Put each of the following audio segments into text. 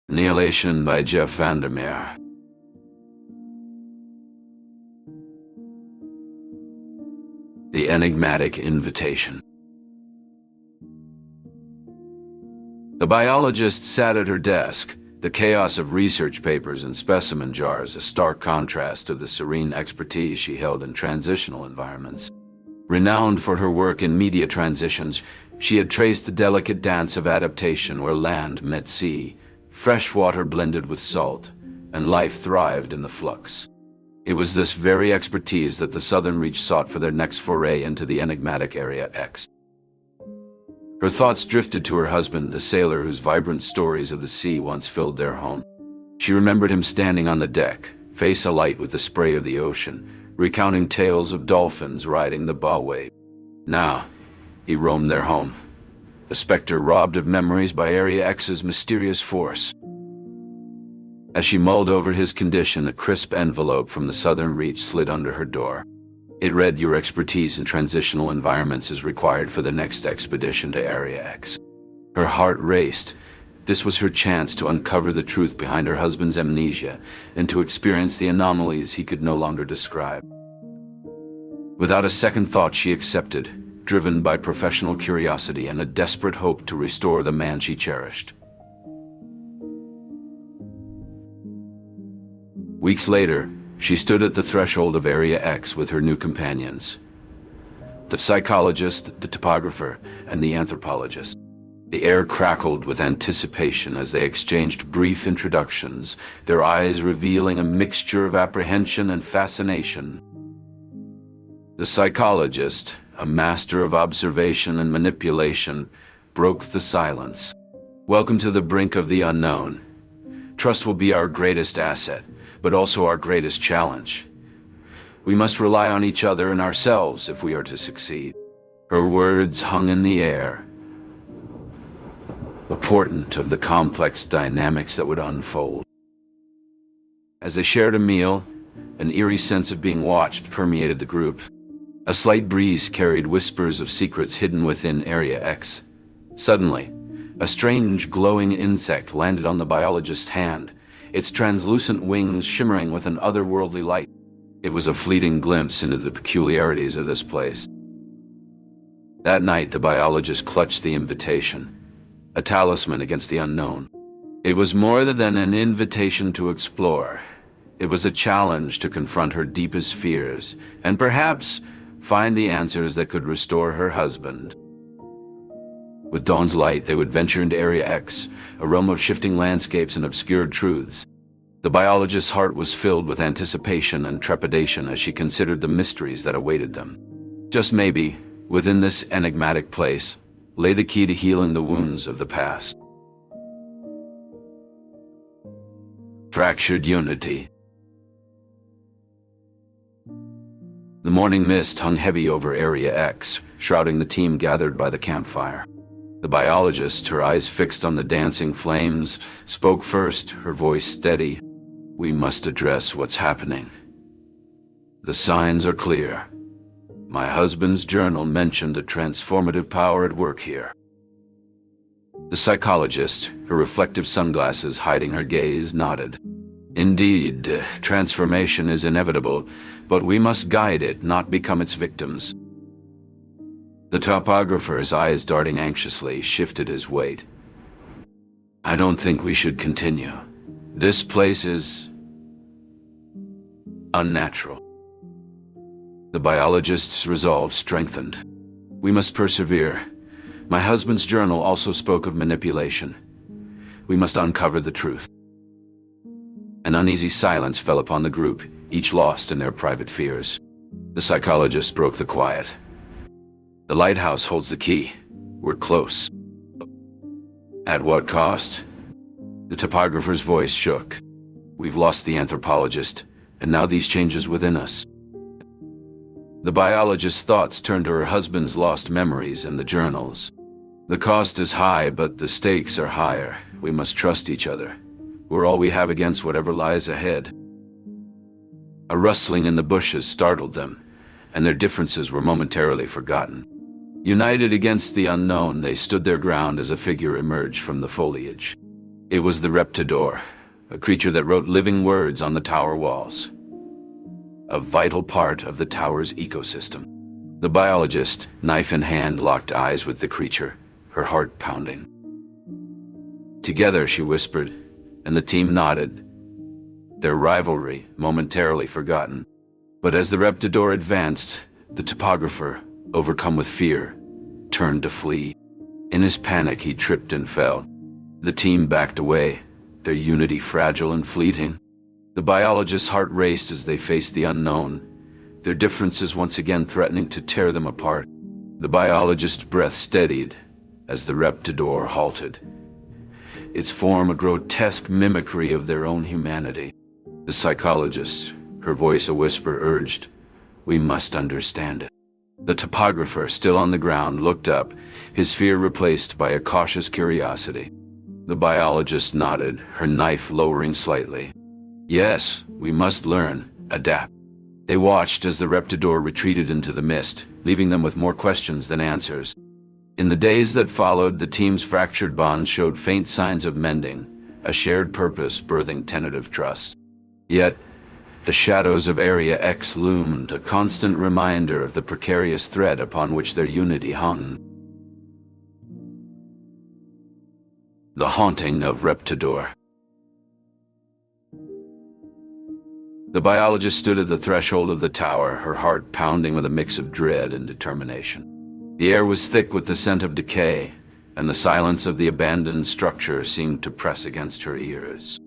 Annihilation by Jeff VanderMeer. The Enigmatic Invitation. The biologist sat at her desk, the chaos of research papers and specimen jars a stark contrast to the serene expertise she held in transitional environments. Renowned for her work in media transitions, she had traced the delicate dance of adaptation where land met sea, fresh water blended with salt, and life thrived in the flux. It was this very expertise that the Southern Reach sought for their next foray into the enigmatic Area X. Her thoughts drifted to her husband, the sailor whose vibrant stories of the sea once filled their home. She remembered him standing on the deck, face alight with the spray of the ocean, recounting tales of dolphins riding the bow wave. Now, he roamed their home, a specter robbed of memories by Area X's mysterious force. As she mulled over his condition, a crisp envelope from the Southern Reach slid under her door. It read, "Your expertise in transitional environments is required for the next expedition to Area X." Her heart raced. This was her chance to uncover the truth behind her husband's amnesia and to experience the anomalies he could no longer describe. Without a second thought, she accepted, driven by professional curiosity and a desperate hope to restore the man she cherished. Weeks later, she stood at the threshold of Area X with her new companions, the psychologist, the topographer, and the anthropologist. The air crackled with anticipation as they exchanged brief introductions, their eyes revealing a mixture of apprehension and fascination. The psychologist, a master of observation and manipulation, broke the silence. "Welcome to the brink of the unknown. Trust will be our greatest asset, but also our greatest challenge. We must rely on each other and ourselves if we are to succeed." Her words hung in the air, a portent of the complex dynamics that would unfold. As they shared a meal, an eerie sense of being watched permeated the group. A slight breeze carried whispers of secrets hidden within Area X. Suddenly, a strange glowing insect landed on the biologist's hand, its translucent wings shimmering with an otherworldly light. It was a fleeting glimpse into the peculiarities of this place. That night, the biologist clutched the invitation, a talisman against the unknown. It was more than an invitation to explore. It was a challenge to confront her deepest fears, and perhaps find the answers that could restore her husband. With dawn's light, they would venture into Area X, a realm of shifting landscapes and obscured truths. The biologist's heart was filled with anticipation and trepidation as she considered the mysteries that awaited them. Just maybe, within this enigmatic place, lay the key to healing the wounds of the past. Fractured Unity. The morning mist hung heavy over Area X, shrouding the team gathered by the campfire. The biologist, her eyes fixed on the dancing flames, spoke first, her voice steady. "We must address what's happening. The signs are clear. My husband's journal mentioned a transformative power at work here." The psychologist, her reflective sunglasses hiding her gaze, nodded. "Indeed, transformation is inevitable, but we must guide it, not become its victims." The topographer's eyes darting anxiously shifted his weight. "I don't think we should continue. This place is unnatural." The biologist's resolve strengthened. "We must persevere. My husband's journal also spoke of manipulation. We must uncover the truth." An uneasy silence fell upon the group, each lost in their private fears. The psychologist broke the quiet. "The lighthouse holds the key. We're close." "At what cost?" The topographer's voice shook. "We've lost the anthropologist, and now these changes within us." The biologist's thoughts turned to her husband's lost memories and the journals. "The cost is high, but the stakes are higher. We must trust each other. We're all we have against whatever lies ahead." A rustling in the bushes startled them, and their differences were momentarily forgotten. United against the unknown, they stood their ground as a figure emerged from the foliage. It was the Reptidor, a creature that wrote living words on the tower walls. A vital part of the tower's ecosystem. The biologist, knife in hand, locked eyes with the creature, her heart pounding. Together, she whispered, and the team nodded, their rivalry momentarily forgotten. But as the Reptidor advanced, the topographer, overcome with fear, turned to flee. In his panic, he tripped and fell. The team backed away, their unity fragile and fleeting. The biologist's heart raced as they faced the unknown, their differences once again threatening to tear them apart. The biologist's breath steadied as the Reptidor halted, its form a grotesque mimicry of their own humanity. The psychologist, her voice a whisper, urged, "We must understand it." The topographer, still on the ground, looked up, his fear replaced by a cautious curiosity. The biologist nodded, her knife lowering slightly. "Yes, we must learn, adapt." They watched as the Reptidor retreated into the mist, leaving them with more questions than answers. In the days that followed, the team's fractured bonds showed faint signs of mending, a shared purpose birthing tentative trust. Yet, the shadows of Area X loomed, a constant reminder of the precarious thread upon which their unity hung. The haunting of Reptidor. The biologist stood at the threshold of the tower, her heart pounding with a mix of dread and determination. The air was thick with the scent of decay, and the silence of the abandoned structure seemed to press against her ears.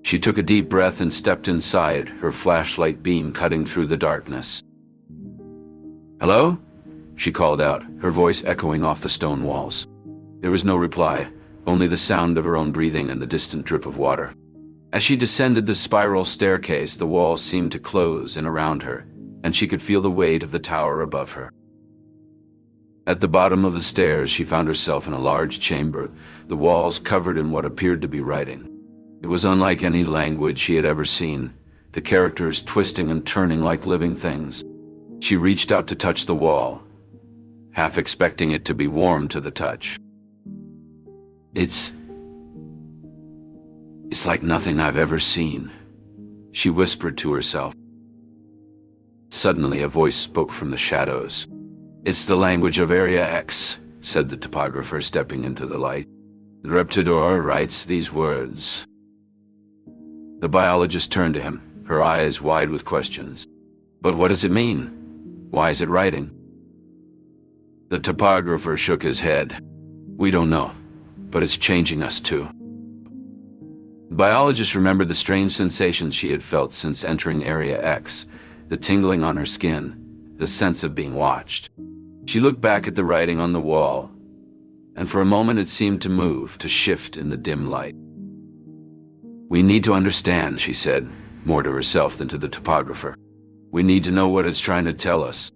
She took a deep breath and stepped inside, her flashlight beam cutting through the darkness. "Hello?" she called out, her voice echoing off the stone walls. There was no reply, only the sound of her own breathing and the distant drip of water. As she descended the spiral staircase, the walls seemed to close in around her, and she could feel the weight of the tower above her. At the bottom of the stairs, she found herself in a large chamber, the walls covered in what appeared to be writing. It was unlike any language she had ever seen, the characters twisting and turning like living things. She reached out to touch the wall, half expecting it to be warm to the touch. It's like nothing I've ever seen," she whispered to herself. Suddenly, a voice spoke from the shadows. "It's the language of Area X," said the topographer, stepping into the light. "The Reptidor writes these words." The biologist turned to him, her eyes wide with questions. "But what does it mean? Why is it writing?" The topographer shook his head. "We don't know, but it's changing us too." The biologist remembered the strange sensations she had felt since entering Area X, the tingling on her skin, the sense of being watched. She looked back at the writing on the wall, and for a moment it seemed to move, to shift in the dim light. "We need to understand," she said, more to herself than to the topographer. "We need to know what it's trying to tell us."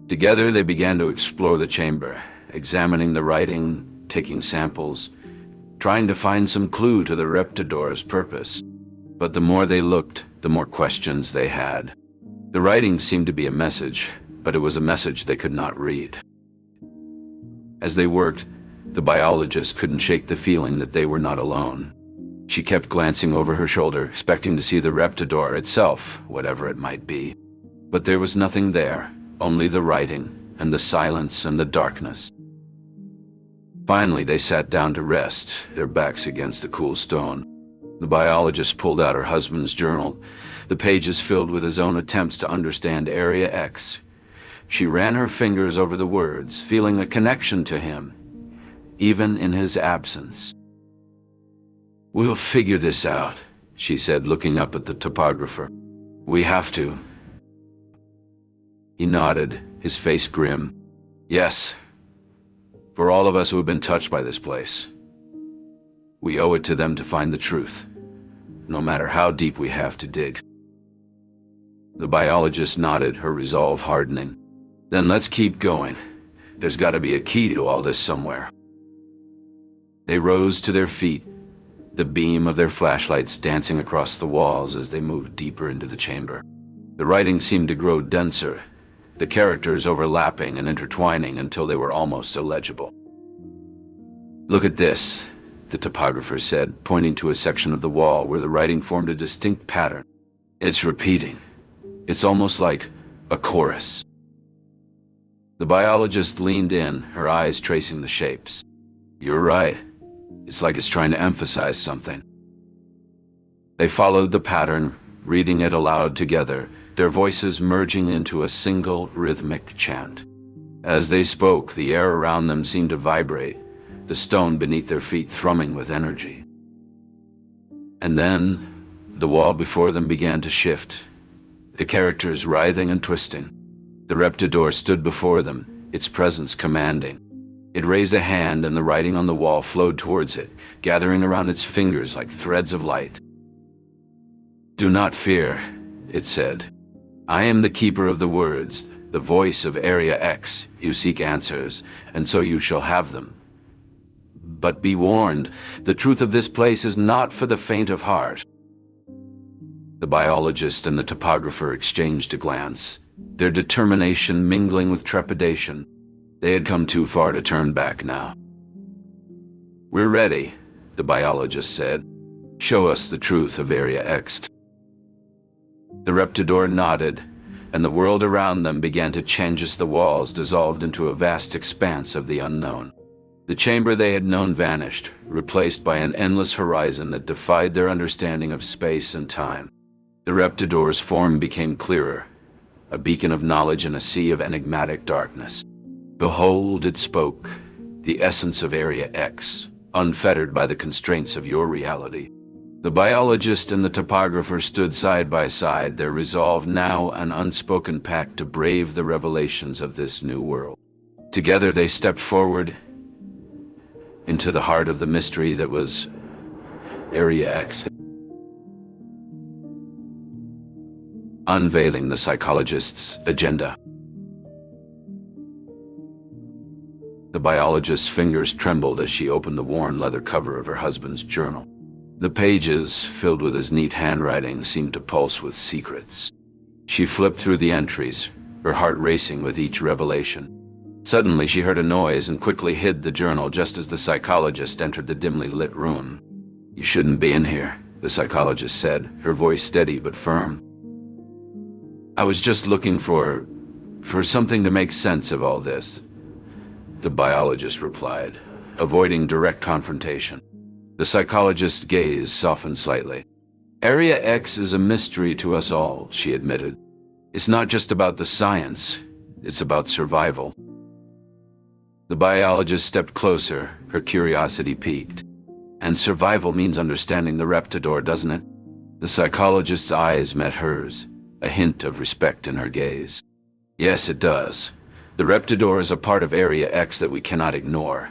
Together they began to explore the chamber, examining the writing, taking samples, trying to find some clue to the Reptidor's purpose. But the more they looked, the more questions they had. The writing seemed to be a message, but it was a message they could not read. As they worked, the biologist couldn't shake the feeling that they were not alone. She kept glancing over her shoulder, expecting to see the Reptidor itself, whatever it might be. But there was nothing there, only the writing, and the silence and the darkness. Finally, they sat down to rest, their backs against the cool stone. The biologist pulled out her husband's journal, the pages filled with his own attempts to understand Area X. She ran her fingers over the words, feeling a connection to him, even in his absence. "We'll figure this out," she said, looking up at the topographer. "We have to." He nodded, his face grim. "Yes. For all of us who have been touched by this place, we owe it to them to find the truth, no matter how deep we have to dig." The biologist nodded, her resolve hardening. "Then let's keep going. There's got to be a key to all this somewhere." They rose to their feet, the beam of their flashlights dancing across the walls as they moved deeper into the chamber. The writing seemed to grow denser, the characters overlapping and intertwining until they were almost illegible. "Look at this," the topographer said, pointing to a section of the wall where the writing formed a distinct pattern. It's repeating. It's almost like a chorus. The biologist leaned in, her eyes tracing the shapes. You're right. It's like it's trying to emphasize something. They followed the pattern, reading it aloud together, their voices merging into a single rhythmic chant. As they spoke, the air around them seemed to vibrate, the stone beneath their feet thrumming with energy. And then, the wall before them began to shift, the characters writhing and twisting. The Reptidor stood before them, its presence commanding. It raised a hand and the writing on the wall flowed towards it, gathering around its fingers like threads of light. Do not fear, it said. I am the keeper of the words, the voice of Area X. You seek answers, and so you shall have them. But be warned, the truth of this place is not for the faint of heart. The biologist and the topographer exchanged a glance, their determination mingling with trepidation. They had come too far to turn back now. We're ready, the biologist said. Show us the truth of Area X. The Reptidor nodded, and the world around them began to change as the walls dissolved into a vast expanse of the unknown. The chamber they had known vanished, replaced by an endless horizon that defied their understanding of space and time. The Reptidor's form became clearer, a beacon of knowledge in a sea of enigmatic darkness. Behold, it spoke, the essence of Area X, unfettered by the constraints of your reality. The biologist and the topographer stood side by side, their resolve now an unspoken pact to brave the revelations of this new world. Together they stepped forward into the heart of the mystery that was Area X. Unveiling the psychologist's agenda. The biologist's fingers trembled as she opened the worn leather cover of her husband's journal. The pages, filled with his neat handwriting, seemed to pulse with secrets. She flipped through the entries, her heart racing with each revelation. Suddenly she heard a noise and quickly hid the journal just as the psychologist entered the dimly lit room. You shouldn't be in here, the psychologist said, her voice steady but firm. I was just looking for something to make sense of all this, the biologist replied, avoiding direct confrontation. The psychologist's gaze softened slightly. Area X is a mystery to us all, she admitted. It's not just about the science, it's about survival. The biologist stepped closer, her curiosity piqued. And survival means understanding the Reptidor, doesn't it? The psychologist's eyes met hers, a hint of respect in her gaze. Yes, it does. The Reptidor is a part of Area X that we cannot ignore.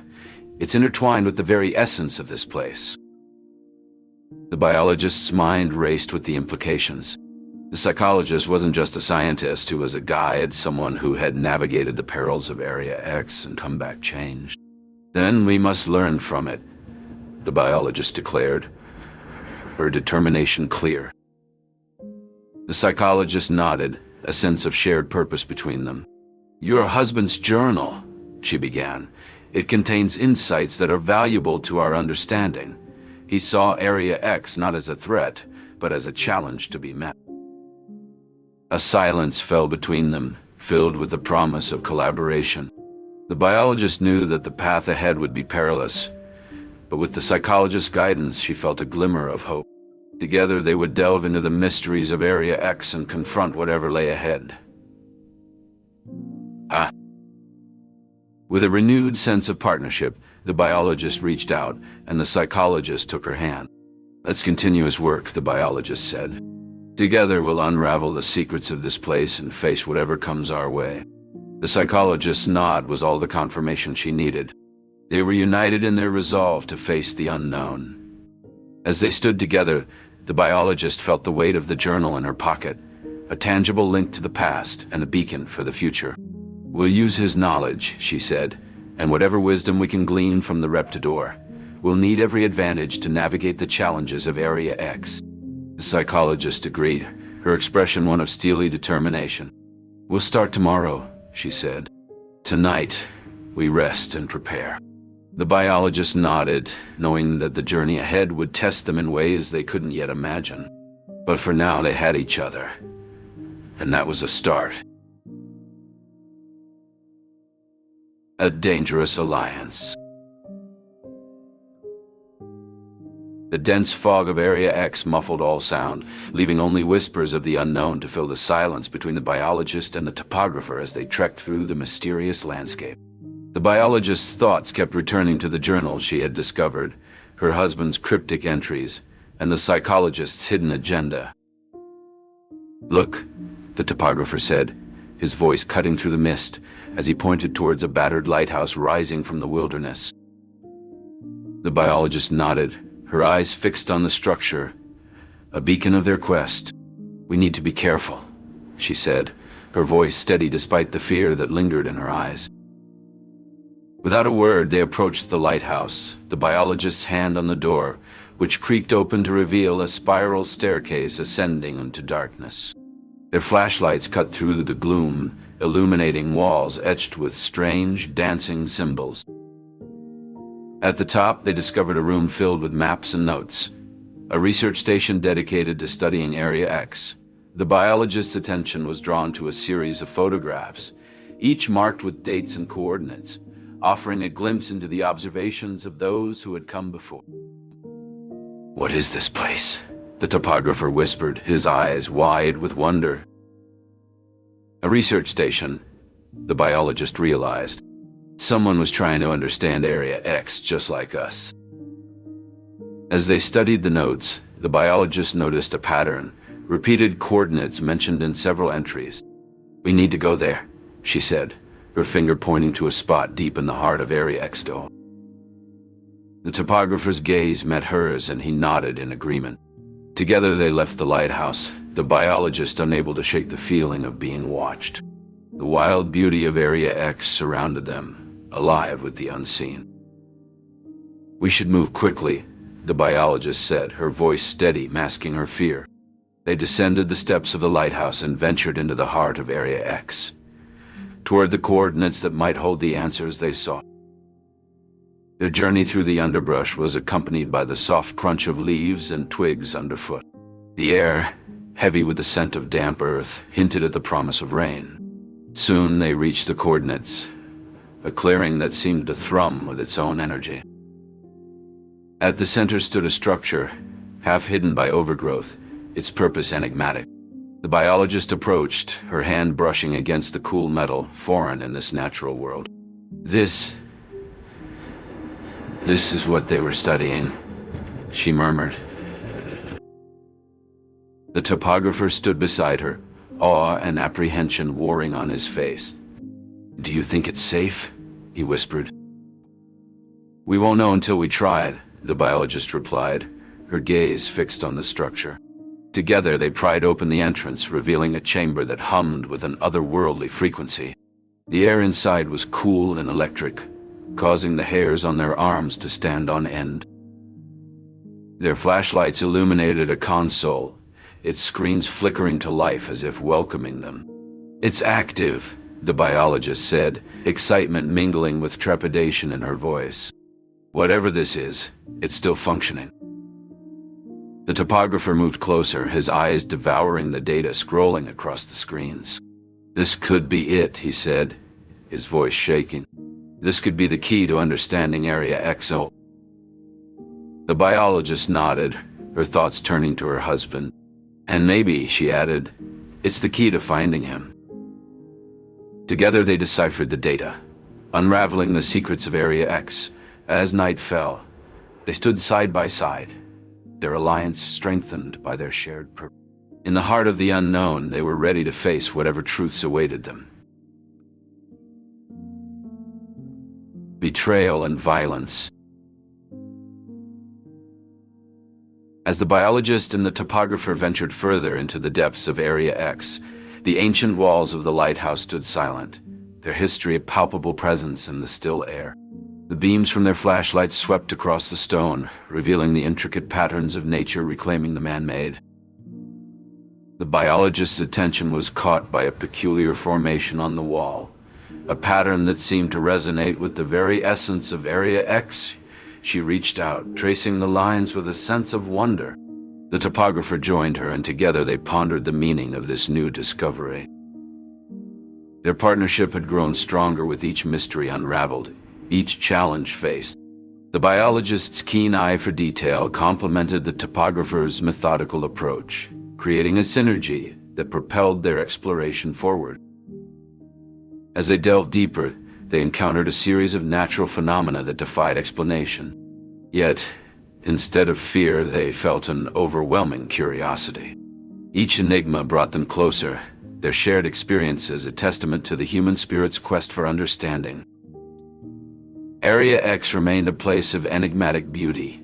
It's intertwined with the very essence of this place. The biologist's mind raced with the implications. The psychologist wasn't just a scientist who was a guide, someone who had navigated the perils of Area X and come back changed. Then we must learn from it, the biologist declared, her determination clear. The psychologist nodded, a sense of shared purpose between them. Your husband's journal, she began. It contains insights that are valuable to our understanding. He saw Area X not as a threat, but as a challenge to be met. A silence fell between them, filled with the promise of collaboration. The biologist knew that the path ahead would be perilous, but with the psychologist's guidance, she felt a glimmer of hope. Together, they would delve into the mysteries of Area X and confront whatever lay ahead. With a renewed sense of partnership, the biologist reached out, and the psychologist took her hand. Let's continue his work, the biologist said. Together we'll unravel the secrets of this place and face whatever comes our way. The psychologist's nod was all the confirmation she needed. They were united in their resolve to face the unknown. As they stood together, the biologist felt the weight of the journal in her pocket, a tangible link to the past and a beacon for the future. We'll use his knowledge, she said, and whatever wisdom we can glean from the Reptidor. We'll need every advantage to navigate the challenges of Area X. The psychologist agreed, her expression one of steely determination. We'll start tomorrow, she said. Tonight, we rest and prepare. The biologist nodded, knowing that the journey ahead would test them in ways they couldn't yet imagine. But for now, they had each other. And that was a start. A dangerous alliance. The dense fog of Area X muffled all sound, leaving only whispers of the unknown to fill the silence between the biologist and the topographer as they trekked through the mysterious landscape. The biologist's thoughts kept returning to the journals she had discovered, her husband's cryptic entries, and the psychologist's hidden agenda. "Look," the topographer said, his voice cutting through the mist as he pointed towards a battered lighthouse rising from the wilderness. The biologist nodded, her eyes fixed on the structure, a beacon of their quest. "We need to be careful," she said, her voice steady despite the fear that lingered in her eyes. Without a word, they approached the lighthouse, the biologist's hand on the door, which creaked open to reveal a spiral staircase ascending into darkness. Their flashlights cut through the gloom, illuminating walls etched with strange, dancing symbols. At the top, they discovered a room filled with maps and notes, a research station dedicated to studying Area X. The biologist's attention was drawn to a series of photographs, each marked with dates and coordinates, offering a glimpse into the observations of those who had come before. "What is this place?" the topographer whispered, his eyes wide with wonder. "A research station," the biologist realized. Someone was trying to understand Area X just like us. As they studied the notes, the biologist noticed a pattern, repeated coordinates mentioned in several entries. "We need to go there," she said, her finger pointing to a spot deep in the heart of Area X. The topographer's gaze met hers and he nodded in agreement. Together they left the lighthouse, the biologist unable to shake the feeling of being watched. The wild beauty of Area X surrounded them, alive with the unseen. "We should move quickly," the biologist said, her voice steady, masking her fear. They descended the steps of the lighthouse and ventured into the heart of Area X, toward the coordinates that might hold the answers they sought. Their journey through the underbrush was accompanied by the soft crunch of leaves and twigs underfoot. The air, heavy with the scent of damp earth, hinted at the promise of rain. Soon they reached the coordinates, a clearing that seemed to thrum with its own energy. At the center stood a structure, half hidden by overgrowth, its purpose enigmatic. The biologist approached, her hand brushing against the cool metal, foreign in this natural world. This is what they were studying," she murmured. The topographer stood beside her, awe and apprehension warring on his face. "Do you think it's safe?" he whispered. "We won't know until we try it," the biologist replied, her gaze fixed on the structure. Together they pried open the entrance, revealing a chamber that hummed with an otherworldly frequency. The air inside was cool and electric, causing the hairs on their arms to stand on end. Their flashlights illuminated a console, its screens flickering to life as if welcoming them. "It's active," the biologist said, excitement mingling with trepidation in her voice. "Whatever this is, it's still functioning." The topographer moved closer, his eyes devouring the data scrolling across the screens. "This could be it," he said, his voice shaking. "This could be the key to understanding Area XO." The biologist nodded, her thoughts turning to her husband. "And maybe," she added, "it's the key to finding him." Together they deciphered the data, unraveling the secrets of Area X. As night fell, they stood side by side, their alliance strengthened by their shared purpose. In the heart of the unknown, they were ready to face whatever truths awaited them. Betrayal and violence. As the biologist and the topographer ventured further into the depths of Area X, the ancient walls of the lighthouse stood silent, their history a palpable presence in the still air. The beams from their flashlights swept across the stone, revealing the intricate patterns of nature reclaiming the man-made. The biologist's attention was caught by a peculiar formation on the wall, a pattern that seemed to resonate with the very essence of Area X. She reached out, tracing the lines with a sense of wonder. The topographer joined her, and together they pondered the meaning of this new discovery. Their partnership had grown stronger with each mystery unraveled, each challenge faced. The biologist's keen eye for detail complemented the topographer's methodical approach, creating a synergy that propelled their exploration forward. As they delved deeper, they encountered a series of natural phenomena that defied explanation. Yet, instead of fear, they felt an overwhelming curiosity. Each enigma brought them closer, their shared experiences a testament to the human spirit's quest for understanding. Area X remained a place of enigmatic beauty,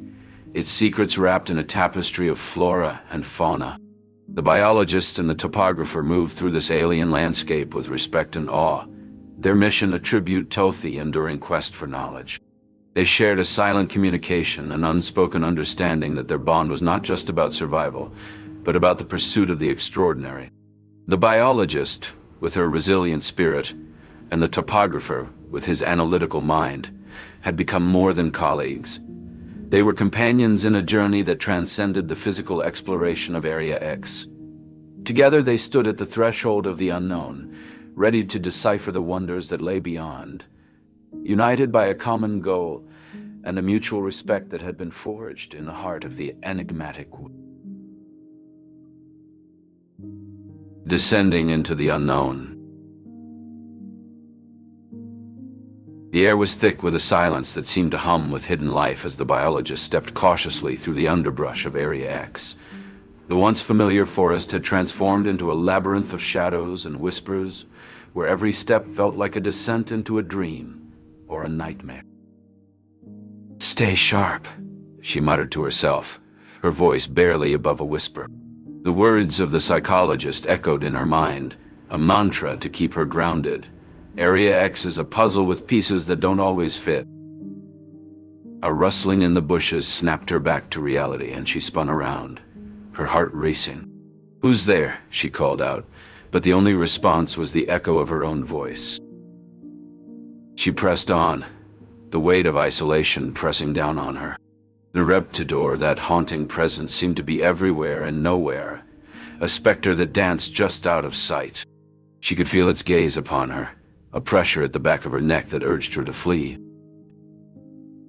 its secrets wrapped in a tapestry of flora and fauna. The biologist and the topographer moved through this alien landscape with respect and awe, their mission a tribute to the enduring quest for knowledge. They shared a silent communication, an unspoken understanding that their bond was not just about survival, but about the pursuit of the extraordinary. The biologist, with her resilient spirit, and the topographer, with his analytical mind, had become more than colleagues. They were companions in a journey that transcended the physical exploration of Area X. Together they stood at the threshold of the unknown, ready to decipher the wonders that lay beyond, united by a common goal and a mutual respect that had been forged in the heart of the enigmatic. Descending into the unknown. The air was thick with a silence that seemed to hum with hidden life as the biologist stepped cautiously through the underbrush of Area X. The once familiar forest had transformed into a labyrinth of shadows and whispers, where every step felt like a descent into a dream or a nightmare. "Stay sharp," she muttered to herself, her voice barely above a whisper. The words of the psychologist echoed in her mind, a mantra to keep her grounded. Area X is a puzzle with pieces that don't always fit. A rustling in the bushes snapped her back to reality, and she spun around, her heart racing. "Who's there?" she called out, but the only response was the echo of her own voice. She pressed on, the weight of isolation pressing down on her. The reptidor, that haunting presence, seemed to be everywhere and nowhere, a specter that danced just out of sight. She could feel its gaze upon her, a pressure at the back of her neck that urged her to flee.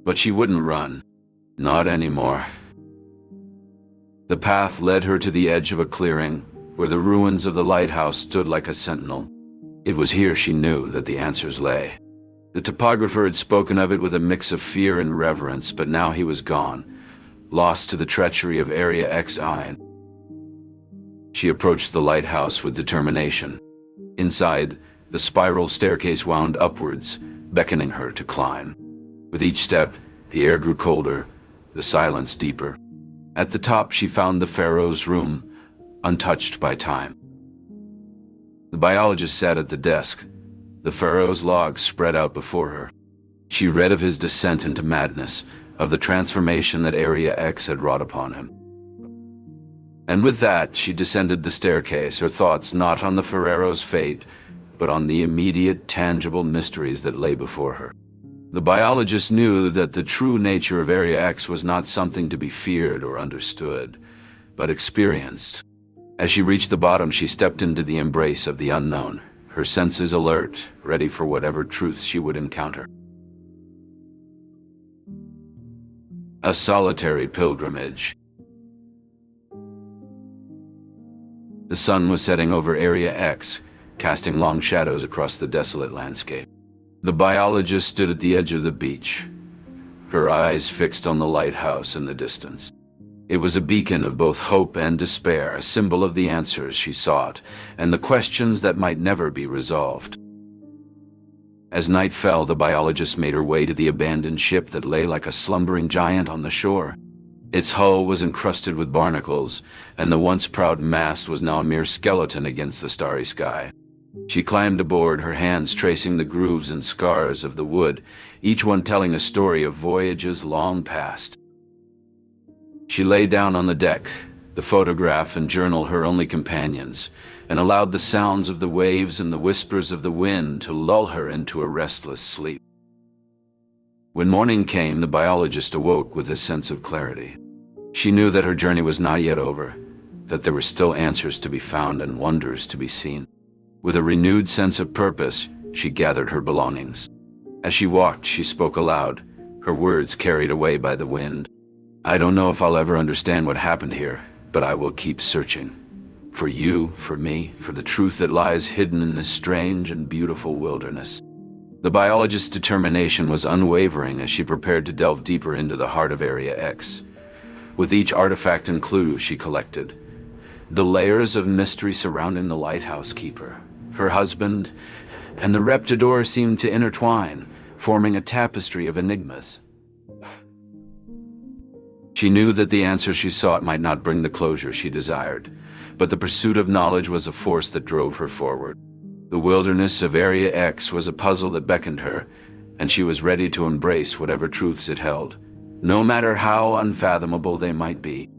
But she wouldn't run. Not anymore. The path led her to the edge of a clearing, where the ruins of the lighthouse stood like a sentinel. It was here she knew that the answers lay. The topographer had spoken of it with a mix of fear and reverence, but now he was gone, lost to the treachery of Area XI. She approached the lighthouse with determination. Inside, the spiral staircase wound upwards, beckoning her to climb. With each step, the air grew colder, the silence deeper. At the top, she found the Pharaoh's room, untouched by time. The biologist sat at the desk, the Pharaoh's logs spread out before her. She read of his descent into madness, of the transformation that Area X had wrought upon him. And with that, she descended the staircase, her thoughts not on the Pharaoh's fate, but on the immediate, tangible mysteries that lay before her. The biologist knew that the true nature of Area X was not something to be feared or understood, but experienced. As she reached the bottom, she stepped into the embrace of the unknown, her senses alert, ready for whatever truths she would encounter. A solitary pilgrimage. The sun was setting over Area X, casting long shadows across the desolate landscape. The biologist stood at the edge of the beach, her eyes fixed on the lighthouse in the distance. It was a beacon of both hope and despair, a symbol of the answers she sought, and the questions that might never be resolved. As night fell, the biologist made her way to the abandoned ship that lay like a slumbering giant on the shore. Its hull was encrusted with barnacles, and the once proud mast was now a mere skeleton against the starry sky. She climbed aboard, her hands tracing the grooves and scars of the wood, each one telling a story of voyages long past. She lay down on the deck, the photograph and journal her only companions, and allowed the sounds of the waves and the whispers of the wind to lull her into a restless sleep. When morning came, the biologist awoke with a sense of clarity. She knew that her journey was not yet over, that there were still answers to be found and wonders to be seen. With a renewed sense of purpose, she gathered her belongings. As she walked, she spoke aloud, her words carried away by the wind. "I don't know if I'll ever understand what happened here, but I will keep searching. For you, for me, for the truth that lies hidden in this strange and beautiful wilderness." The biologist's determination was unwavering as she prepared to delve deeper into the heart of Area X. With each artifact and clue she collected, the layers of mystery surrounding the lighthouse keeper, her husband, and the Reptidor seemed to intertwine, forming a tapestry of enigmas. She knew that the answers she sought might not bring the closure she desired, but the pursuit of knowledge was a force that drove her forward. The wilderness of Area X was a puzzle that beckoned her, and she was ready to embrace whatever truths it held, no matter how unfathomable they might be.